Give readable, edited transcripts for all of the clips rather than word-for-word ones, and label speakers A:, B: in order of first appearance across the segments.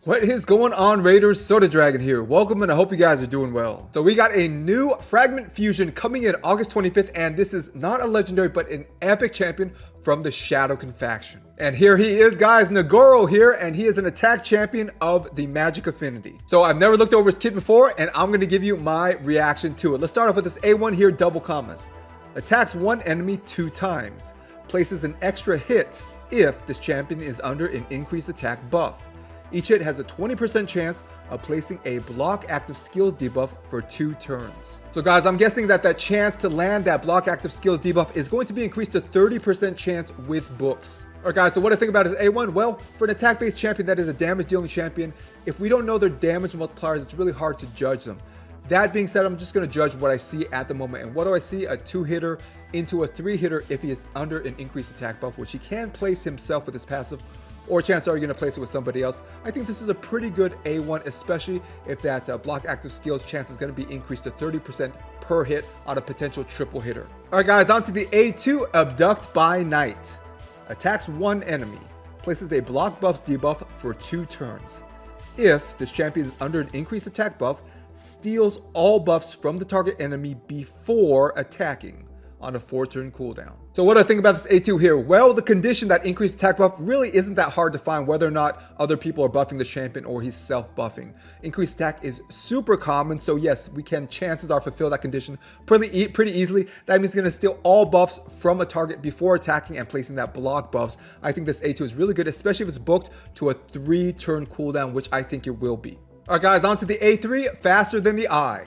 A: What is going on, Raiders? Soda Dragon here. Welcome, and I hope you guys are doing well. So we got a new Fragment Fusion coming in August 25th, and this is not a legendary, but an epic champion from the Shadowkin faction. And here he is, guys, NOGORYO here, and he is an attack champion of the Magic Affinity. So I've never looked over his kit before, and I'm going to give you my reaction to it. Let's start off with this A1 here, double commas. Attacks one enemy 2 times. Places an extra hit if this champion is under an increased attack buff. Each hit has a 20% chance of placing a block active skills debuff for 2 turns. So guys, I'm guessing that chance to land that block active skills debuff is going to be increased to 30% chance with books. Alright guys, so what I think about is A1, well, for an attack based champion that is a damage dealing champion, if we don't know their damage multipliers, it's really hard to judge them. That being said, I'm just going to judge what I see at the moment. And what do I see? A 2-hitter into a 3-hitter if he is under an increased attack buff, which he can place himself with his passive, or chances are you're going to place it with somebody else. I think this is a pretty good A1, especially if that block active skills chance is going to be increased to 30% per hit on a potential triple hitter. All right, guys, on to the A2, Abduct By Night. Attacks one enemy, places a block buffs debuff for 2 turns. If this champion is under an increased attack buff, steals all buffs from the target enemy before attacking on a 4-turn cooldown. So what do I think about this A2 here? Well, the condition that increased attack buff really isn't that hard to find, whether or not other people are buffing the champion or he's self-buffing. Increased attack is super common, so yes, we can, chances are, fulfill that condition pretty easily. That means he's going to steal all buffs from a target before attacking and placing that block buffs. I think this A2 is really good, especially if it's booked to a 3-turn cooldown, which I think it will be. Alright guys, on to the A3, Faster Than the Eye.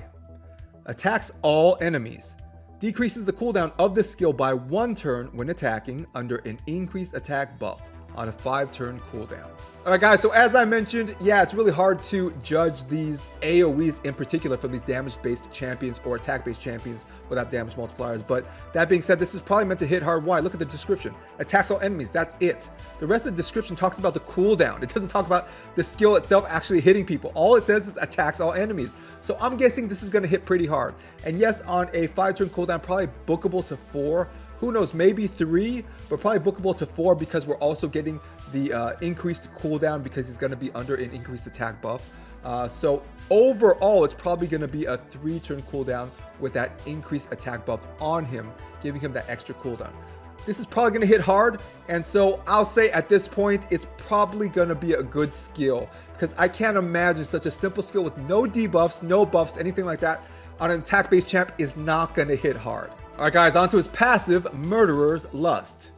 A: Attacks all enemies. Decreases the cooldown of this skill by 1 turn when attacking under an increased attack buff on a 5-turn cooldown. Alright guys, so as I mentioned, yeah, it's really hard to judge these AoEs in particular from these damage-based champions or attack-based champions without damage multipliers. But that being said, this is probably meant to hit hard. Why? Look at the description. Attacks all enemies, that's it. The rest of the description talks about the cooldown. It doesn't talk about the skill itself actually hitting people. All it says is attacks all enemies. So I'm guessing this is going to hit pretty hard. And yes, on a 5-turn cooldown, probably bookable to 4. Who knows, maybe 3, but probably bookable to 4 because we're also getting the increased cooldown because he's going to be under an increased attack buff. So overall, it's probably going to be a 3-turn cooldown with that increased attack buff on him, giving him that extra cooldown. This is probably going to hit hard, and so I'll say at this point, it's probably going to be a good skill because I can't imagine such a simple skill with no debuffs, no buffs, anything like that on an attack-based champ is not going to hit hard. Alright guys, onto his passive, Murderer's Lust.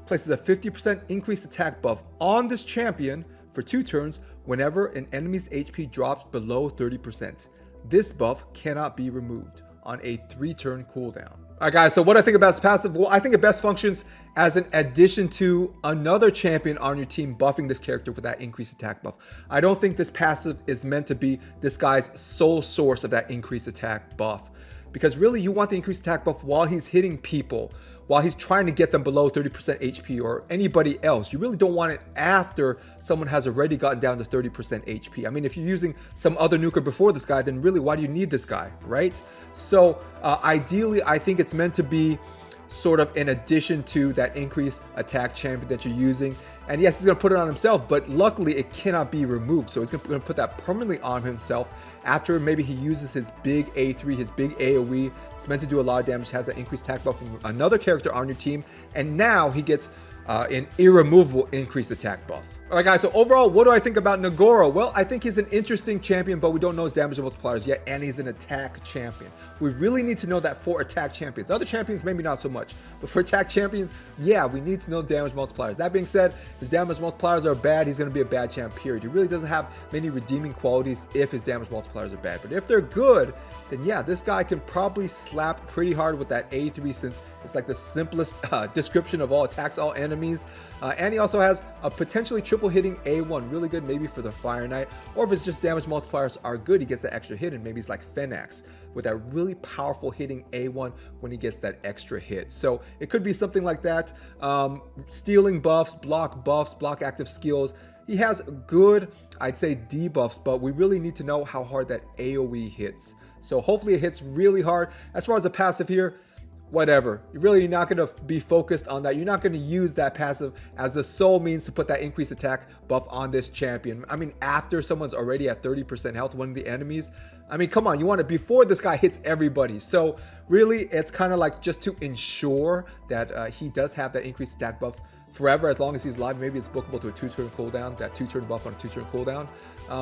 A: Places a 50% increased attack buff on this champion for 2 turns whenever an enemy's HP drops below 30%. This buff cannot be removed on a 3-turn cooldown. Alright guys, so what I think about this passive, well, I think it best functions as an addition to another champion on your team buffing this character with that increased attack buff. I don't think this passive is meant to be this guy's sole source of that increased attack buff. Because really, you want the increased attack buff while he's hitting people, while he's trying to get them below 30% HP or anybody else. You really don't want it after someone has already gotten down to 30% HP. I mean, if you're using some other nuker before this guy, then really, why do you need this guy, right? So ideally, I think it's meant to be sort of in addition to that increased attack champion that you're using. And yes, he's going to put it on himself, but luckily it cannot be removed. So he's going to put that permanently on himself after maybe he uses his big A3, his big AoE. It's meant to do a lot of damage, has that increased attack buff from another character on your team. And now he gets an irremovable increased attack buff. Alright guys, so overall, what do I think about NOGORYO? Well, I think he's an interesting champion, but we don't know his damage multipliers yet, and he's an attack champion. We really need to know that for attack champions. Other champions, maybe not so much, but for attack champions, yeah, we need to know damage multipliers. That being said, if his damage multipliers are bad, he's going to be a bad champ, period. He really doesn't have many redeeming qualities if his damage multipliers are bad, but if they're good, then yeah, this guy can probably slap pretty hard with that A3 since it's like the simplest description of all, attacks all enemies. And he also has a potentially triple hitting A1, really good maybe for the Fire Knight, or if it's just damage multipliers are good, he gets that extra hit, and maybe he's like Phoenix with that really powerful hitting A1 when he gets that extra hit. So it could be something like that. Stealing buffs, block active skills. He has good, I'd say, debuffs, but we really need to know how hard that AoE hits. So hopefully it hits really hard. As far as the passive here, whatever. You're not going to be focused on that. You're not going to use that passive as the sole means to put that increased attack buff on this champion. I mean, after someone's already at 30% health, one of the enemies, I mean, come on, you want it before this guy hits everybody. So really, it's kind of like just to ensure that he does have that increased attack buff forever as long as he's alive. Maybe it's bookable to a 2-turn cooldown, that 2-turn buff on a 2-turn cooldown.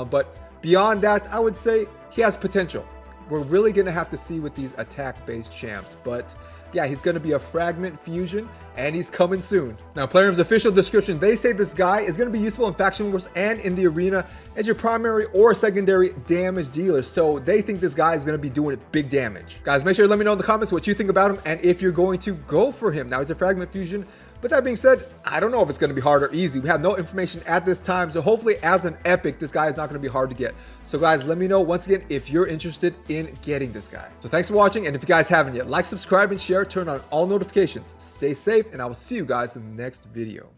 A: But beyond that, I would say he has potential. We're really going to have to see with these attack-based champs. But yeah, he's going to be a fragment fusion, and he's coming soon. Now, Plarium's official description, they say this guy is going to be useful in faction wars and in the arena as your primary or secondary damage dealer. So they think this guy is going to be doing big damage. Guys, make sure to let me know in the comments what you think about him and if you're going to go for him. Now, he's a fragment fusion. But that being said, I don't know if it's going to be hard or easy. We have no information at this time. So hopefully as an epic, this guy is not going to be hard to get. So guys, let me know once again if you're interested in getting this guy. So thanks for watching. And if you guys haven't yet, like, subscribe, and share, turn on all notifications. Stay safe, and I will see you guys in the next video.